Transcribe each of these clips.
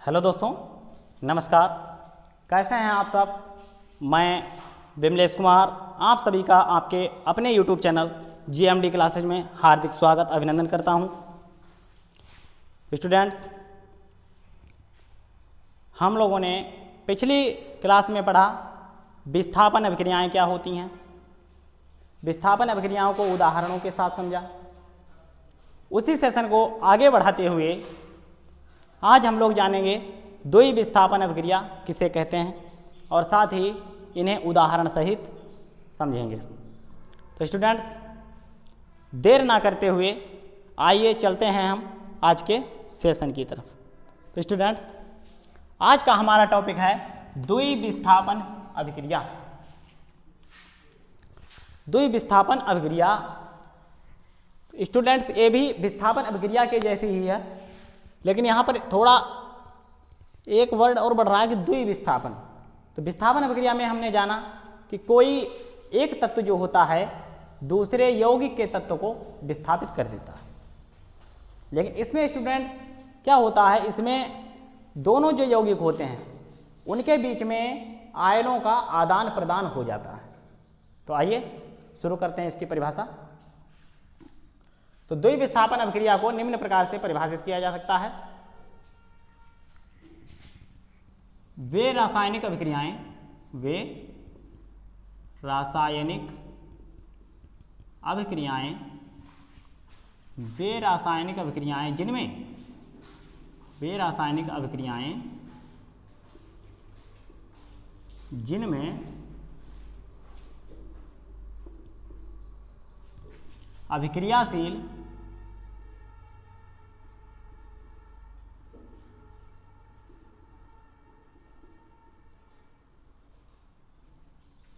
Hello दोस्तों, नमस्कार। कैसे हैं आप सब? मैं विमलेश कुमार आप सभी का आपके अपने यूट्यूब चैनल जीएमडी क्लासेज में हार्दिक स्वागत अभिनंदन करता हूं। स्टूडेंट्स, हम लोगों ने पिछली क्लास में पढ़ा विस्थापन अभिक्रियाएं क्या होती हैं। विस्थापन अभिक्रियाओं को उदाहरणों के साथ समझा। उसी सेशन को आगे बढ़ाते हुए आज हम लोग जानेंगे द्वि विस्थापन अभिक्रिया किसे कहते हैं और साथ ही इन्हें उदाहरण सहित समझेंगे। तो स्टूडेंट्स, देर ना करते हुए आइए चलते हैं हम आज के सेशन की तरफ। तो स्टूडेंट्स, आज का हमारा टॉपिक है द्वि विस्थापन अभिक्रिया। द्वि विस्थापन अभिक्रिया स्टूडेंट्स ये भी विस्थापन अभिक्रिया के जैसी ही है, लेकिन यहाँ पर थोड़ा एक वर्ड और बढ़ रहा है कि द्वि विस्थापन। तो विस्थापन अभिक्रिया में हमने जाना कि कोई एक तत्व जो होता है दूसरे यौगिक के तत्व को विस्थापित कर देता है। लेकिन इसमें स्टूडेंट्स क्या होता है, इसमें दोनों जो यौगिक होते हैं उनके बीच में आयनों का आदान प्रदान हो जाता है। तो आइए शुरू करते हैं इसकी परिभाषा। तो द्वि विस्थापन अभिक्रिया को निम्न प्रकार से परिभाषित किया जा सकता है। वे रासायनिक अभिक्रियाएं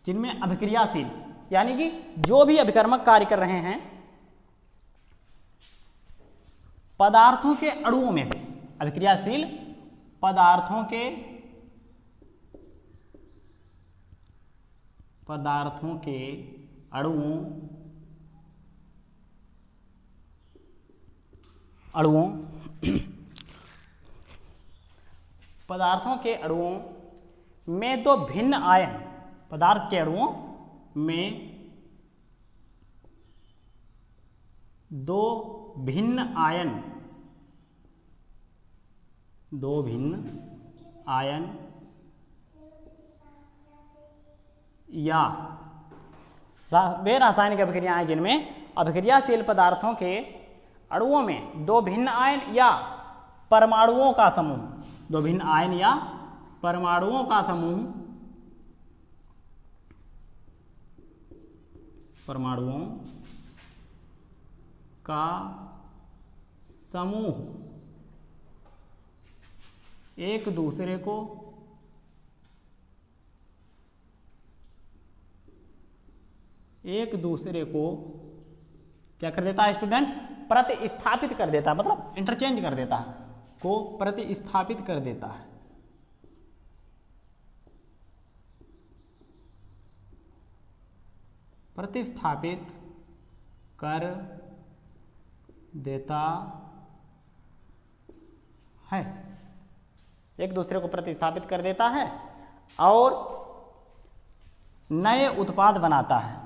जिनमें अभिक्रियाशील यानी कि जो भी अभिकर्मक कार्य कर रहे हैं पदार्थों के अणुओं में से, अभिक्रियाशील पदार्थों के अणुओं में दो भिन्न आयन, पदार्थ के अणुओं में दो भिन्न आयन या वे रासायनिक अभिक्रियाएं जिनमें अभिक्रियाशील पदार्थों के अणुओं में दो भिन्न आयन या परमाणुओं का समूह, दो भिन्न आयन या परमाणुओं का समूह एक दूसरे को क्या कर देता है स्टूडेंट? प्रतिस्थापित कर देता है, मतलब इंटरचेंज कर देता है, को प्रतिस्थापित कर देता है। प्रतिस्थापित कर देता है, एक दूसरे को प्रतिस्थापित कर देता है और नए उत्पाद बनाता है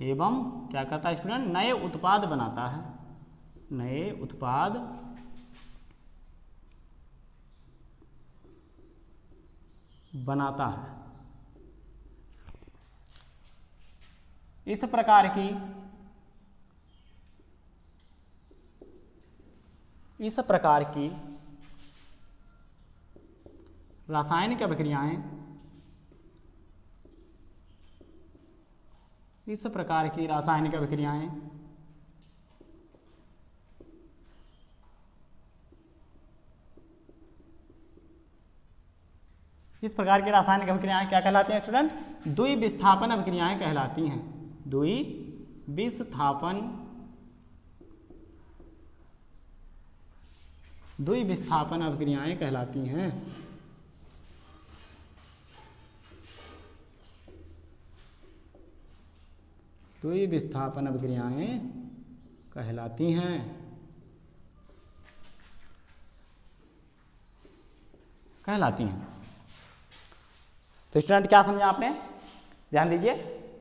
एवं क्या करता है स्टूडेंट? नए उत्पाद बनाता है, नए उत्पाद बनाता है। इस प्रकार की रासायनिक अभिक्रियाएं इस प्रकार की रासायनिक अभिक्रियाएं क्या कहलाती हैं स्टूडेंट? द्वि विस्थापन अभिक्रियाएं कहलाती हैं। द्वि विस्थापन अभिक्रियाएं कहलाती हैं। तो ये विस्थापन अभिक्रियाएं कहलाती हैं। कहलाती हैं। तो स्टूडेंट क्या समझा आपने, ध्यान दीजिए,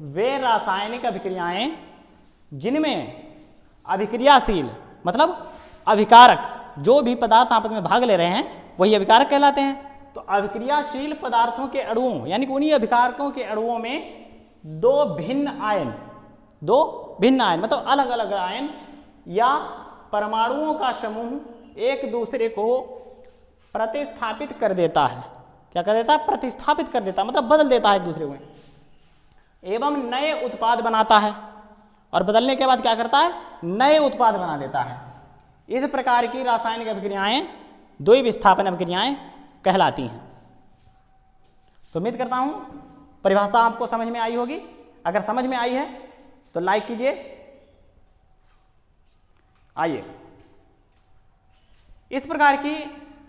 वे रासायनिक अभिक्रियाएं जिनमें अभिक्रियाशील मतलब अभिकारक, जो भी पदार्थ आपस में भाग ले रहे हैं वही अभिकारक कहलाते हैं। तो अभिक्रियाशील पदार्थों के अणुओं यानी कि उन्हीं अभिकारकों के अणुओं में दो भिन्न आयन मतलब अलग अलग आयन या परमाणुओं का समूह एक दूसरे को प्रतिस्थापित कर देता है। क्या कर देता है? प्रतिस्थापित कर देता है, मतलब बदल देता है एक दूसरे में, एवं नए उत्पाद बनाता है। और बदलने के बाद क्या करता है? नए उत्पाद बना देता है। इस प्रकार की रासायनिक अभिक्रियाएं द्वि विस्थापन अभिक्रियाएं कहलाती हैं। तो उम्मीद करता हूं परिभाषा आपको समझ में आई होगी। अगर समझ में आई है तो लाइक कीजिए। आइए, इस प्रकार की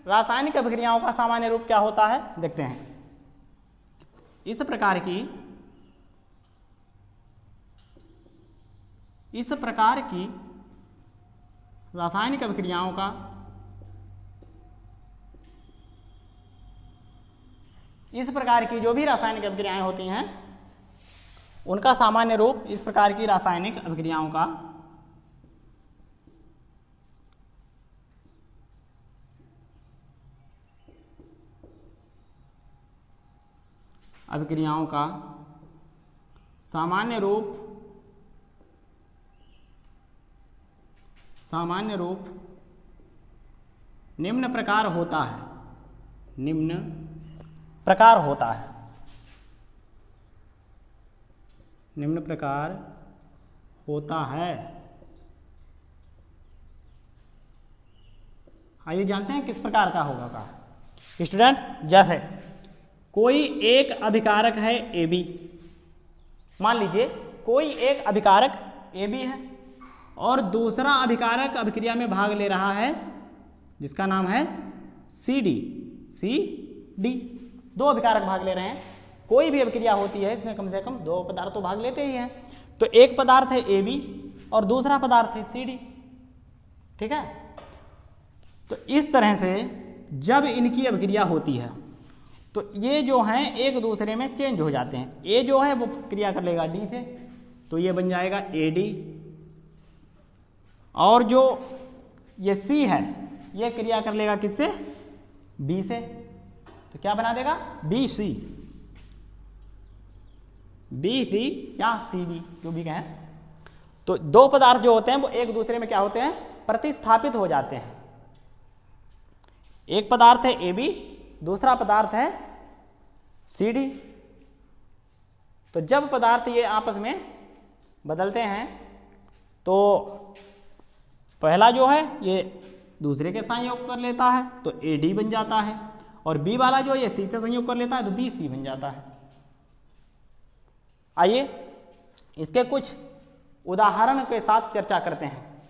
रासायनिक अभिक्रियाओं का सामान्य रूप क्या होता है देखते हैं। इस प्रकार की रासायनिक अभिक्रियाओं का जो भी रासायनिक अभिक्रियाएं होती हैं उनका सामान्य रूप इस प्रकार की रासायनिक अभिक्रियाओं का सामान्य रूप निम्न प्रकार होता है। आइए जानते हैं किस प्रकार का होगा का। स्टूडेंट, जैसे कोई एक अभिकारक है AB, मान लीजिए कोई एक अभिकारक AB है और दूसरा अभिकारक अभिक्रिया में भाग ले रहा है जिसका नाम है CD। दो अभिकारक भाग ले रहे हैं। कोई भी अभिक्रिया होती है इसमें कम से कम दो पदार्थ तो भाग लेते ही हैं। तो एक पदार्थ है AB और दूसरा पदार्थ है CD, ठीक है। तो इस तरह से जब इनकी अभिक्रिया होती है तो ये जो हैं एक दूसरे में चेंज हो जाते हैं। A जो है वो क्रिया कर लेगा D से, तो ये बन जाएगा AD, और जो ये C है ये क्रिया कर लेगा किससे? B से, तो क्या बना देगा? BC या CD जो भी कहें। तो दो पदार्थ जो होते हैं वो एक दूसरे में क्या होते हैं? प्रतिस्थापित हो जाते हैं। एक पदार्थ है AB, दूसरा पदार्थ है CD। तो जब पदार्थ ये आपस में बदलते हैं तो पहला जो है ये दूसरे के संयोग कर लेता है तो AD बन जाता है, और B वाला जो ये C से संयोग कर लेता है तो BC बन जाता है। आइए इसके कुछ उदाहरण के साथ चर्चा करते हैं।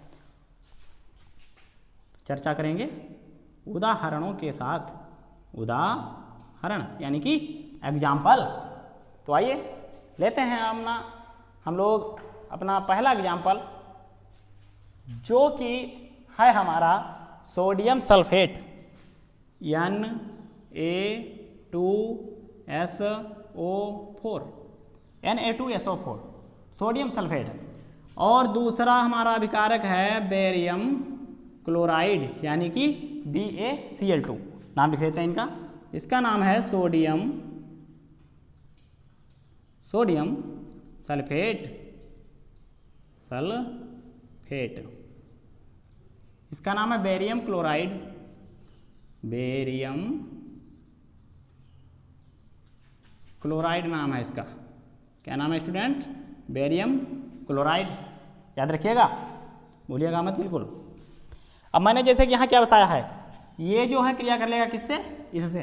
चर्चा करेंगे उदाहरणों के साथ, उदाहरण यानी कि एग्जाम्पल्स। तो आइए लेते हैं हम लोग अपना पहला एग्जाम्पल, जो कि है हमारा sodium sulphate Na2SO4 sodium sulphate. और दूसरा हमारा अभिकारक है बेरियम क्लोराइड यानी कि BaCl2। नाम लिख लेते हैं इनका। इसका नाम है सोडियम सल्फेट। इसका नाम है बेरियम क्लोराइड। नाम है इसका। क्या नाम है स्टूडेंट? Barium chloride. याद रखिएगा, भूलिएगा मत बिल्कुल। अब मैंने जैसे कि यहाँ क्या बताया है, ये जो है क्रिया कर लेगा किससे? इससे।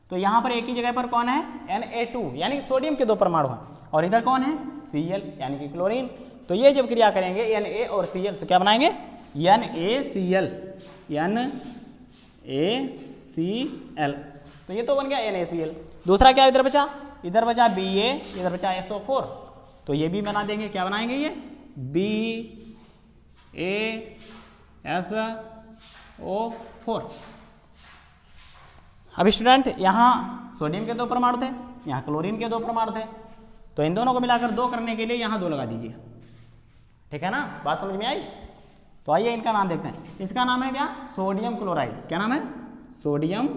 तो यहाँ पर एक ही जगह पर कौन है? Na2 यानी कि सोडियम के दो परमाणु हैं, और इधर कौन है? Cl यानी कि क्लोरीन। तो ये जब क्रिया करेंगे Na और Cl तो क्या बनाएंगे? NaCl। तो ये तो बन गया NaCl। दूसरा क्या इधर बचा? इधर बचा Ba, इधर बचा SO4। तो ये भी बना देंगे। क्या बनाएंगे? ये BaSO4। अब स्टूडेंट यहाँ सोडियम के 2 परमाणु थे, यहाँ क्लोरीन के 2 परमाणु थे, तो इन दोनों को मिलाकर 2 करने के लिए यहाँ 2 लगा दीजिए। ठीक है ना, बात समझ में आई? तो आइए इनका नाम देखते हैं। इसका नाम है क्या? Sodium chloride. क्या नाम है? Sodium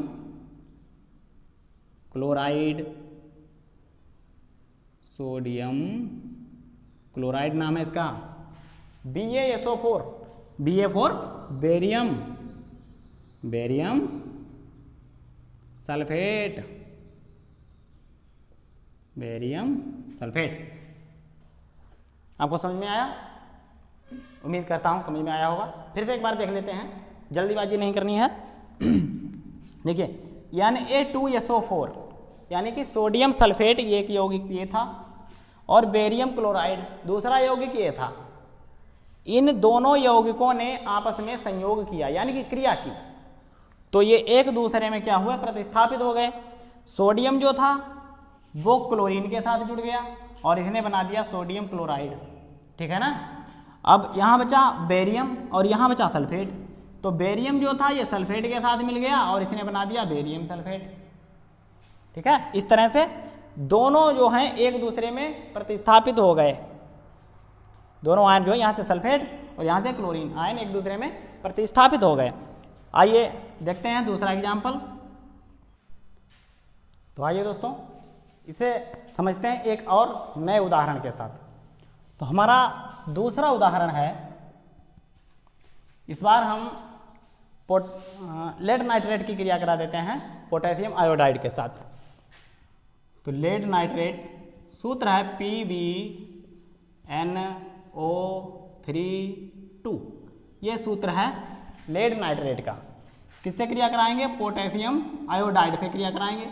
chloride. सोडियम क्लोराइड नाम है इसका। BaSO4, Ba for barium, barium sulphate, barium sulphate. आपको समझ में आया? उम्मीद करता हूँ समझ में आया होगा। फिर से एक बार देख लेते हैं, जल्दीबाजी नहीं करनी है। देखिए Na2SO4 यानी कि सोडियम सल्फेट ये एक यौगिक ये था, और बेरियम क्लोराइड दूसरा यौगिक ये था। इन दोनों यौगिकों ने आपस में संयोग किया यानी कि क्रिया की, तो ये एक दूसरे में क्या हुआ? प्रतिस्थापित हो गए। सोडियम जो था वो क्लोरीन के साथ जुड़ गया और इसने बना दिया सोडियम क्लोराइड। ठीक है ना। अब यहाँ बचा बेरियम और यहाँ बचा सल्फेट, तो बेरियम जो था ये सल्फेट के साथ मिल गया और इसने बना दिया बेरियम सल्फेट। ठीक है, इस तरह से दोनों जो हैं एक दूसरे में प्रतिस्थापित हो गए। दोनों आयन जो है यहाँ से सल्फेट और यहाँ से क्लोरीन आयन एक दूसरे में प्रतिस्थापित हो गए। आइए देखते हैं दूसरा एग्जाम्पल। तो आइए दोस्तों इसे समझते हैं एक और नए उदाहरण के साथ। तो हमारा दूसरा उदाहरण है, इस बार हम लेड नाइट्रेट की क्रिया करा देते हैं पोटेशियम आयोडाइड के साथ। तो लेड नाइट्रेट सूत्र है PbNO3(2). ये सूत्र है लेड नाइट्रेट का। किससे क्रिया कराएंगे? पोटेशियम आयोडाइड से क्रिया कराएंगे।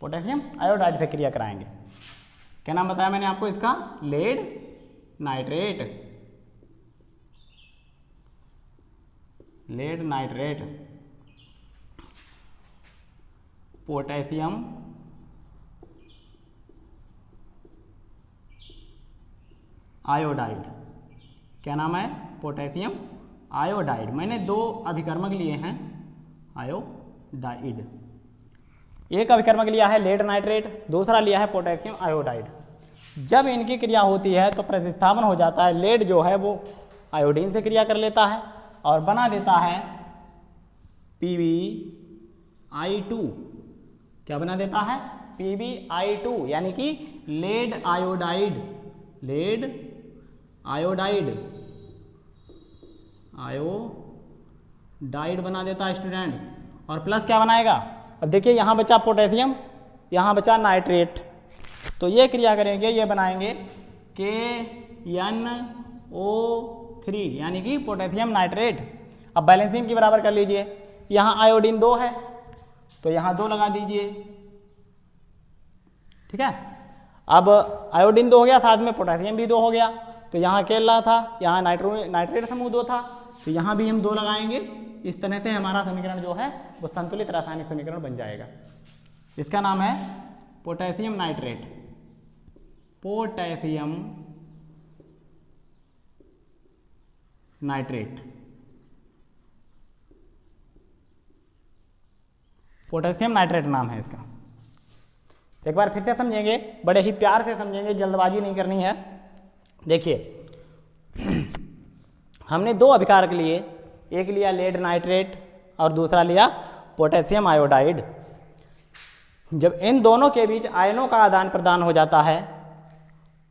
पोटेशियम आयोडाइड से क्रिया कराएंगे। क्या नाम बताया मैंने आपको इसका? Lead nitrate. Lead nitrate potassium iodide. क्या नाम है? Potassium iodide. मैंने 2 अभिकर्मक लिए हैं आयोडाइड। एक अभिकर्मक लिया है लेड नाइट्रेट, दूसरा लिया है पोटेशियम आयोडाइड। जब इनकी क्रिया होती है तो प्रतिस्थापन हो जाता है। लेड जो है वो आयोडीन से क्रिया कर लेता है और बना देता है PbI2। क्या बना देता है? PbI2 यानी कि lead iodide. Lead iodide, iodide बना देता है स्टूडेंट्स। और प्लस क्या बनाएगा? अब देखिए यहाँ बचा पोटेशियम, यहाँ बचा नाइट्रेट, तो ये क्रिया करेंगे, ये बनाएंगे KNO3 यानी कि पोटेशियम नाइट्रेट। अब बैलेंसिंग की बराबर कर लीजिए। यहाँ आयोडीन 2 है तो यहाँ 2 लगा दीजिए। ठीक है, अब आयोडीन 2 हो गया, साथ में पोटेशियम भी 2 हो गया, तो यहाँ अकेला था, यहाँ नाइट्रेट समूह 2 था, तो यहाँ भी हम 2 लगाएंगे। इस तरह से हमारा समीकरण जो है वो संतुलित रासायनिक समीकरण बन जाएगा। इसका नाम है potassium nitrate. Potassium nitrate, potassium nitrate नाम है इसका। एक बार फिर से समझेंगे, बड़े ही प्यार से समझेंगे, जल्दबाजी नहीं करनी है। देखिए हमने 2 अभिकारक लिए, एक लिया लेड नाइट्रेट और दूसरा लिया पोटेशियम आयोडाइड। जब इन दोनों के बीच आयनों का आदान प्रदान हो जाता है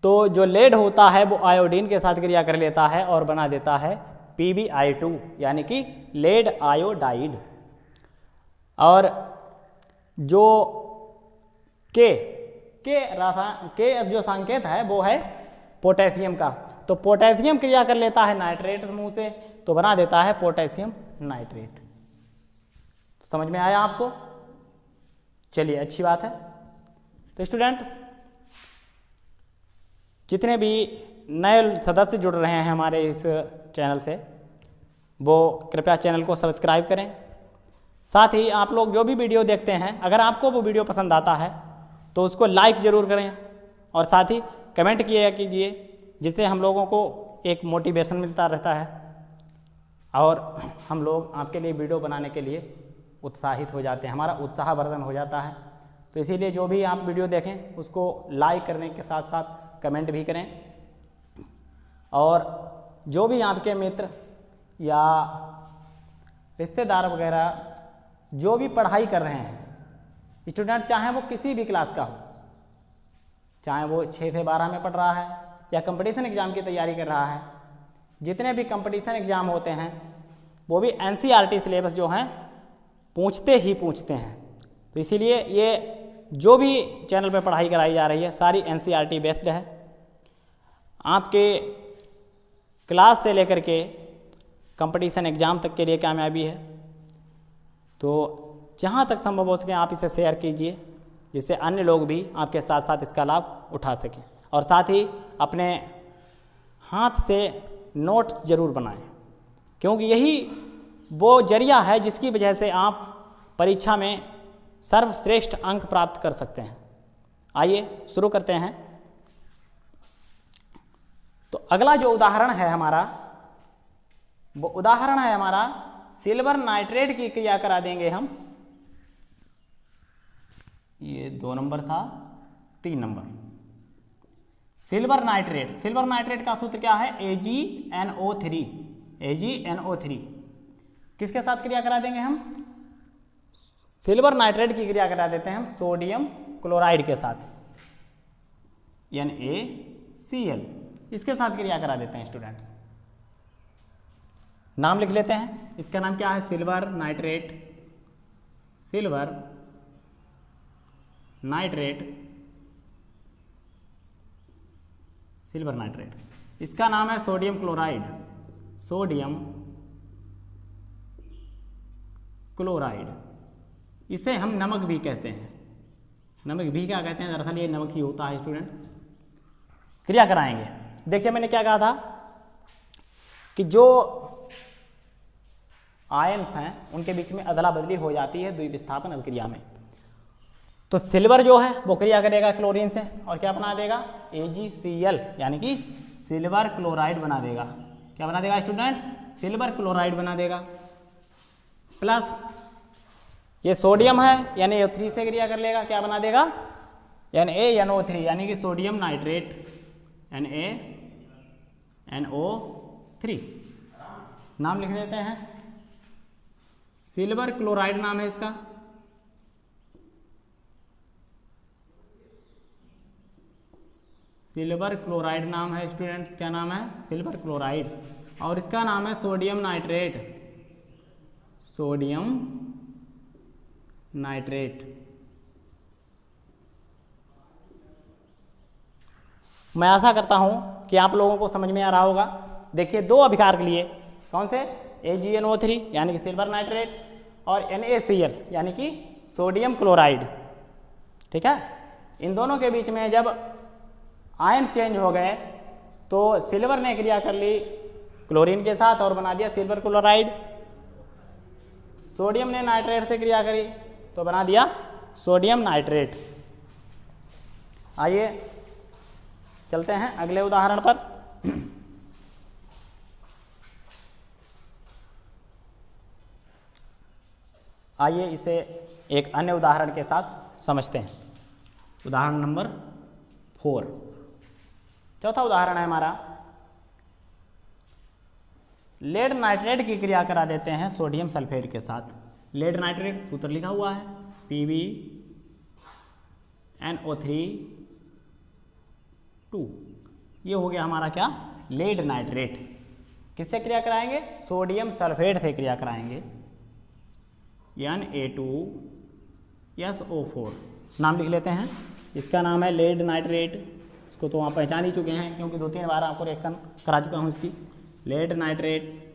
तो जो लेड होता है वो आयोडीन के साथ क्रिया कर लेता है और बना देता है PbI2 यानी कि लेड आयोडाइड। और जो के जो संकेत है वो है पोटेशियम का, तो पोटेशियम क्रिया कर लेता है नाइट्रेट समूह से तो बना देता है पोटेशियम नाइट्रेट। समझ में आया आपको? चलिए अच्छी बात है। तो स्टूडेंट जितने भी नए सदस्य जुड़ रहे हैं हमारे इस चैनल से वो कृपया चैनल को सब्सक्राइब करें। साथ ही आप लोग जो भी वीडियो देखते हैं अगर आपको वो वीडियो पसंद आता है तो उसको लाइक ज़रूर करें और साथ ही कमेंट किया कीजिए, जिससे हम लोगों को एक मोटिवेशन मिलता रहता है और हम लोग आपके लिए वीडियो बनाने के लिए उत्साहित हो जाते हैं, हमारा उत्साहवर्धन हो जाता है। तो इसीलिए जो भी आप वीडियो देखें उसको लाइक करने के साथ साथ कमेंट भी करें, और जो भी आपके मित्र या रिश्तेदार वगैरह जो भी पढ़ाई कर रहे हैं, स्टूडेंट चाहे वो किसी भी क्लास का हो, चाहे वो 6 से 12 में पढ़ रहा है या कंपटीशन एग्ज़ाम की तैयारी कर रहा है, जितने भी कंपटीशन एग्ज़ाम होते हैं वो भी NCERT सिलेबस जो हैं पूछते ही पूछते हैं। तो इसीलिए ये जो भी चैनल पर पढ़ाई कराई जा रही है सारी NCERT बेस्ड है। आपके क्लास से लेकर के कंपटीशन एग्ज़ाम तक के लिए कामयाबी है। तो जहाँ तक संभव हो सके आप इसे शेयर कीजिए, जिससे अन्य लोग भी आपके साथ साथ इसका लाभ उठा सकें, और साथ ही अपने हाथ से नोट ज़रूर बनाएं, क्योंकि यही वो जरिया है जिसकी वजह से आप परीक्षा में सर्वश्रेष्ठ अंक प्राप्त कर सकते हैं। आइए शुरू करते हैं। तो अगला जो उदाहरण है हमारा, वो उदाहरण है हमारा सिल्वर नाइट्रेट की क्रिया करा देंगे हम। ये 2 नंबर था, 3 number silver nitrate. Silver nitrate का सूत्र क्या है? AgNO3। AgNO3 किसके साथ क्रिया करा देंगे हम? सिल्वर नाइट्रेट की क्रिया करा देते हैं हम सोडियम क्लोराइड के साथ, NaCl, इसके साथ क्रिया करा देते हैं स्टूडेंट्स। नाम लिख लेते हैं। इसका नाम क्या है? Silver nitrate. Silver nitrate, silver nitrate. इसका नाम है सोडियम क्लोराइड। सोडियम क्लोराइड, इसे हम नमक भी कहते हैं। नमक भी क्या कहते हैं? दरअसल ये नमक ही होता है स्टूडेंट। क्रिया कराएंगे। देखिए मैंने क्या कहा था कि जो आयन्स हैं उनके बीच में अदला बदली हो जाती है द्विविस्थापन अभिक्रिया में। तो सिल्वर जो है वो क्रिया करेगा क्लोरीन से और क्या बना देगा? AgCl, यानी कि सिल्वर क्लोराइड बना देगा। क्या बना देगा स्टूडेंट्स? सिल्वर क्लोराइड बना देगा। प्लस ये सोडियम है NaO3 से क्रिया कर लेगा, क्या बना देगा? NaNO3, यानी कि सोडियम नाइट्रेट, NaNO3। नाम लिख देते हैं। सिल्वर क्लोराइड नाम है इसका। सिल्वर क्लोराइड नाम है स्टूडेंट्स। क्या नाम है? Silver chloride. और इसका नाम है सोडियम नाइट्रेट। Sodium nitrate. मैं आशा करता हूं कि आप लोगों को समझ में आ रहा होगा। देखिए 2 अभिकार के लिए, कौन से? AgNO3 यानी कि सिल्वर नाइट्रेट और NaCl यानी कि सोडियम क्लोराइड। ठीक है, इन दोनों के बीच में जब आयन चेंज हो गए तो सिल्वर ने क्रिया कर ली क्लोरीन के साथ और बना दिया सिल्वर क्लोराइड। सोडियम ने नाइट्रेट से क्रिया करी तो बना दिया सोडियम नाइट्रेट। आइए चलते हैं अगले उदाहरण पर। आइए इसे एक अन्य उदाहरण के साथ समझते हैं। उदाहरण नंबर 4, चौथा उदाहरण है हमारा। लेड नाइट्रेट की क्रिया करा देते हैं सोडियम सल्फेट के साथ। लेड नाइट्रेट सूत्र लिखा हुआ है PbNO3(2). ये हो गया हमारा क्या? Lead nitrate. किससे क्रिया कराएंगे? सोडियम सल्फेट से क्रिया कराएंगे, Na2SO4। नाम लिख लेते हैं। इसका नाम है लेड नाइट्रेट। इसको तो आप पहचान ही चुके हैं क्योंकि 2-3 बार आपको रिएक्शन करा चुका हूँ इसकी। Lead nitrate,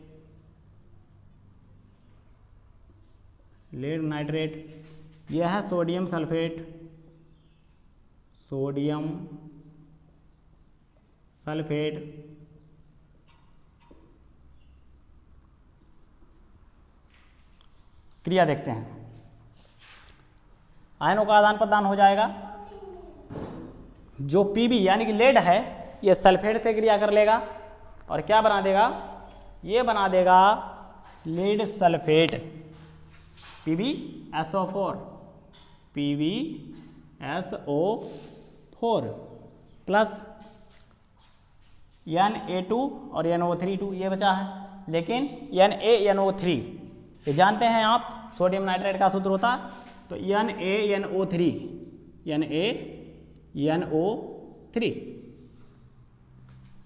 lead nitrate. यह है सोडियम सल्फेट। सोडियम सल्फेट क्रिया देखते हैं। आयनों का आदान प्रदान हो जाएगा। जो Pb यानी कि लेड है ये सल्फेट से क्रिया कर लेगा और क्या बना देगा? ये बना देगा lead sulphate. PbSO4 PbSO4 plus Na2 और NO3 ये बचा है। लेकिन NaNO3 ये जानते हैं आप, सोडियम नाइट्रेट का सूत्र होता है, तो NaNO3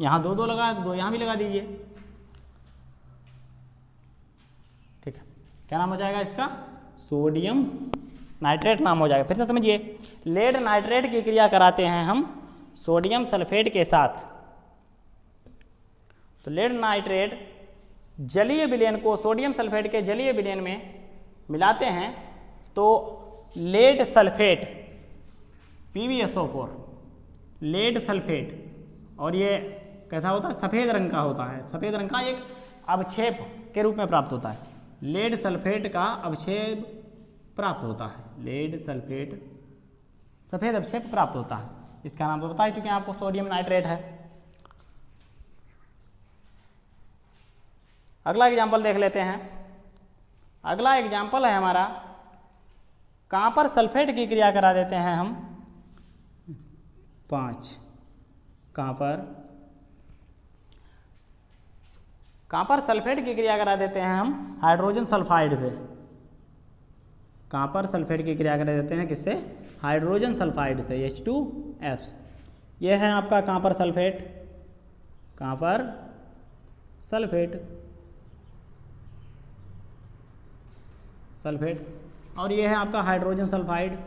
यहाँ दो लगा, दो यहाँ भी लगा दीजिए। ठीक है, क्या नाम हो जाएगा इसका? सोडियम नाइट्रेट नाम हो जाएगा। फिर से समझिए, लेड नाइट्रेट की क्रिया कराते हैं हम सोडियम सल्फेट के साथ, तो लेड नाइट्रेट जलीय विलयन को सोडियम सल्फेट के जलीय विलयन में मिलाते हैं, तो lead sulphate PbSO4 lead sulphate, और ये कैसा होता है? सफ़ेद रंग का होता है। सफ़ेद रंग का एक अवक्षेप के रूप में प्राप्त होता है। लेड सल्फेट का अवक्षेप प्राप्त होता है। लेड सल्फेट सफ़ेद अवक्षेप प्राप्त होता है। इसका नाम तो बता ही चुके हैं आपको, सोडियम नाइट्रेट है। अगला एग्जाम्पल देख लेते हैं। अगला एग्जाम्पल है हमारा, कॉपर सल्फेट की क्रिया करा देते हैं हम 5। कॉपर सल्फेट की क्रिया करा देते हैं हम हाइड्रोजन सल्फाइड से। कॉपर सल्फेट की क्रिया करा देते हैं किससे? हाइड्रोजन सल्फाइड से, H2S। यह है आपका कॉपर सल्फेट, और यह है आपका हाइड्रोजन सल्फाइड।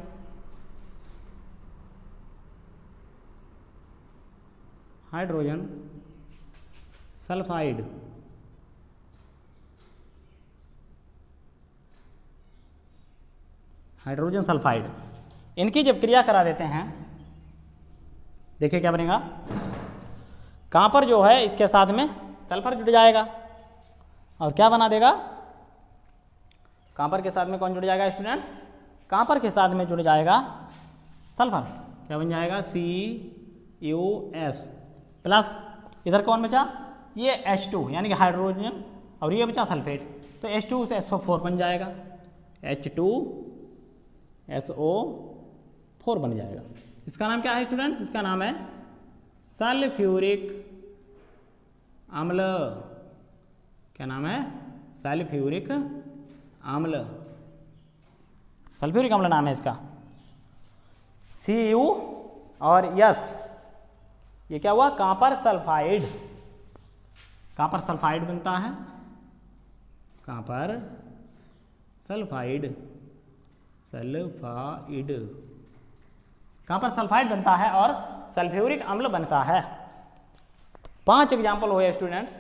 हाइड्रोजन सल्फाइड इनकी जब क्रिया करा देते हैं, देखिए क्या बनेगा। कॉपर जो है इसके साथ में सल्फर जुड़ जाएगा, और क्या बना देगा? कॉपर के साथ में कौन जुड़ जाएगा स्टूडेंट? कॉपर के साथ में जुड़ जाएगा सल्फर। क्या बन जाएगा? CuS प्लस, इधर कौन बचा? ये H2 यानी कि हाइड्रोजन, और ये बचा सल्फेट, तो H2 से SO4 बन जाएगा। H2SO4 बन जाएगा। इसका नाम क्या है स्टूडेंट्स? इसका नाम है सल्फ्यूरिक अम्ल। क्या नाम है? सल्फ्यूरिक अम्ल। सल्फ्यूरिक अम्ल नाम है इसका। Cu और S, ये क्या हुआ? कॉपर सल्फाइड बनता है। कॉपर सल्फाइड बनता है और सल्फ्यूरिक अम्ल बनता है। 5 एग्जाम्पल हुए स्टूडेंट्स।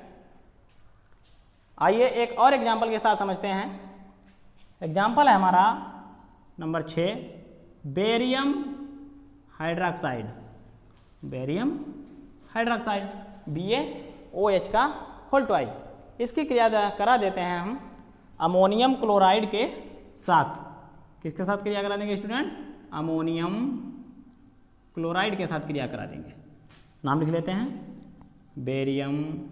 आइए एक और एग्जाम्पल के साथ समझते हैं। एग्जाम्पल है हमारा नंबर 6, बेरियम हाइड्रोक्साइड। BaOH का होल ट्वाइस। इसकी क्रिया करा देते हैं हम अमोनियम क्लोराइड के साथ। किसके साथ क्रिया करा देंगे स्टूडेंट? अमोनियम क्लोराइड के साथ क्रिया करा देंगे। नाम लिख लेते हैं, बेरियम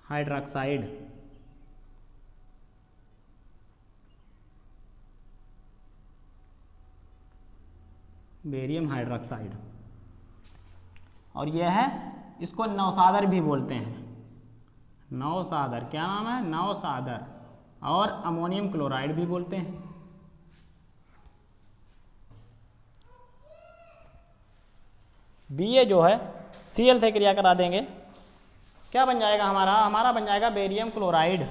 हाइड्रोक्साइड। और यह है, इसको नौसादर भी बोलते हैं। नौसादर, क्या नाम है? नौसादर। और अमोनियम क्लोराइड भी बोलते हैं। Ba जो है Cl से क्रिया करा देंगे, क्या बन जाएगा हमारा बन जाएगा बेरियम क्लोराइड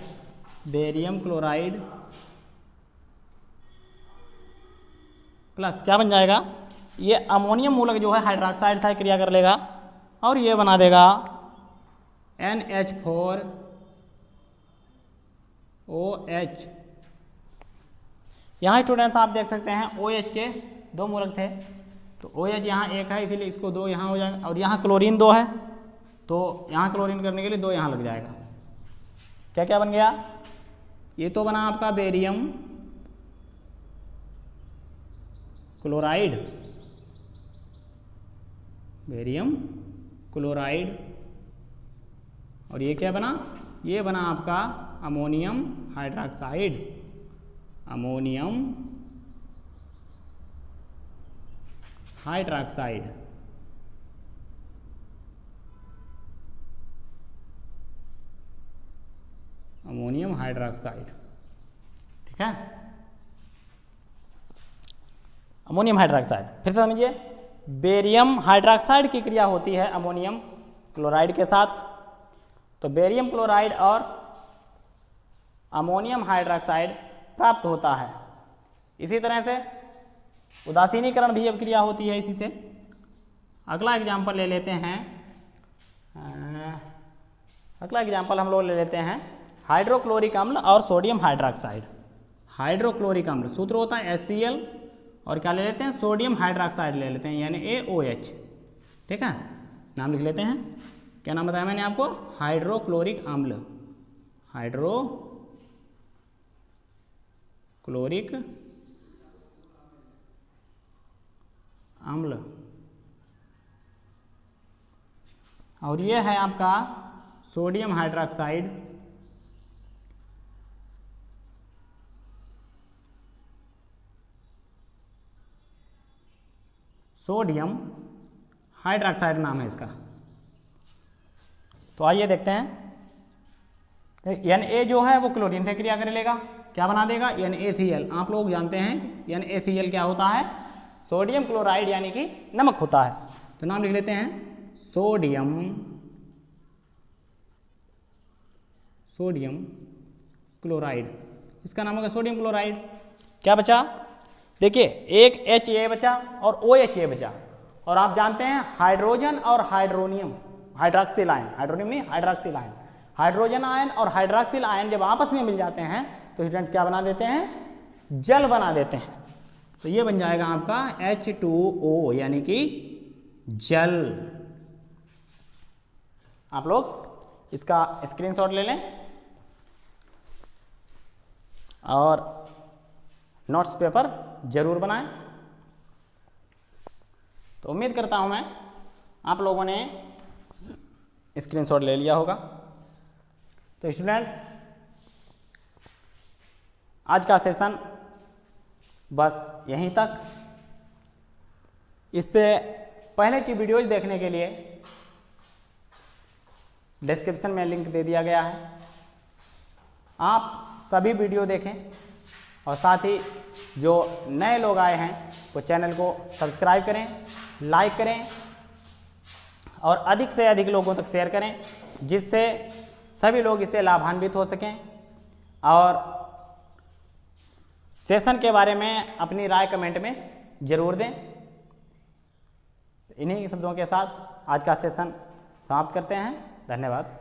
प्लस क्या बन जाएगा? ये अमोनियम मूलक जो है हाइड्रोक्साइड से क्रिया कर लेगा, और ये बना देगा NH4OH। यहाँ स्टूडेंट्स आप देख सकते हैं OH के 2 मूलक थे, तो OH यहाँ 1 है, इसीलिए इसको 2 यहाँ हो जाएगा, और यहाँ क्लोरीन 2 है, तो यहाँ क्लोरीन करने के लिए 2 यहाँ लग जाएगा। क्या क्या बन गया? ये तो बना आपका बेरियम क्लोराइड, और ये क्या बना? ये बना आपका ammonium hydroxide, ammonium hydroxide. Ammonium hydroxide, ठीक है, अमोनियम हाइड्रोक्साइड। फिर से समझिए, बेरियम हाइड्रोक्साइड की क्रिया होती है अमोनियम क्लोराइड के साथ, तो बेरियम क्लोराइड और अमोनियम हाइड्रोक्साइड प्राप्त होता है। इसी तरह से उदासीनीकरण भी अब क्रिया होती है इसी से। अगला एग्जाम्पल ले लेते हैं, अगला एग्जाम्पल हम लोग ले लेते हैं हाइड्रोक्लोरिक अम्ल और सोडियम हाइड्रोक्साइड। हाइड्रोक्लोरिक अम्ल सूत्र होता है HCl, और क्या ले लेते हैं, सोडियम हाइड्रोक्साइड ले लेते हैं यानी AOH, ठीक है, नाम लिख लेते हैं। क्या नाम बताया मैंने आपको, हाइड्रोक्लोरिक अम्ल, हाइड्रोक्लोरिक अम्ल। और ये है आपका सोडियम हाइड्रोक्साइड, सोडियम हाइड्रोक्साइड नाम है इसका। तो आइए देखते हैं, Na जो है वो क्लोरीन से क्रिया कर लेगा, क्या बना देगा, NaCl। आप लोग जानते हैं NaCl क्या होता है, सोडियम क्लोराइड यानी कि नमक होता है। तो नाम लिख लेते हैं सोडियम क्लोराइड, इसका नाम होगा सोडियम क्लोराइड। क्या बचा, देखिए एक Ha बचा और OHA बचा, और आप जानते हैं हाइड्रोजन और हाइड्रोनियम, हाइड्रोक्सिल आयन, हाइड्रोनियम नहीं हाइड्रोक्सिल आयन, हाइड्रोजन आयन और हाइड्रोक्सिल आयन जब आपस में मिल जाते हैं तो स्टूडेंट क्या बना देते हैं, जल बना देते हैं। तो ये बन जाएगा आपका H2O यानी कि जल। आप लोग इसका स्क्रीनशॉट ले लें और नोट्स पेपर जरूर बनाएं। तो उम्मीद करता हूं मैं आप लोगों ने स्क्रीनशॉट ले लिया होगा। तो स्टूडेंट आज का सेशन बस यहीं तक। इससे पहले की वीडियोज देखने के लिए डिस्क्रिप्शन में लिंक दे दिया गया है, आप सभी वीडियो देखें, और साथ ही जो नए लोग आए हैं वो चैनल को सब्सक्राइब करें, लाइक करें और अधिक से अधिक लोगों तक शेयर करें, जिससे सभी लोग इससे लाभान्वित हो सकें। और सेशन के बारे में अपनी राय कमेंट में ज़रूर दें। इन्हीं शब्दों के साथ आज का सेशन समाप्त करते हैं। धन्यवाद।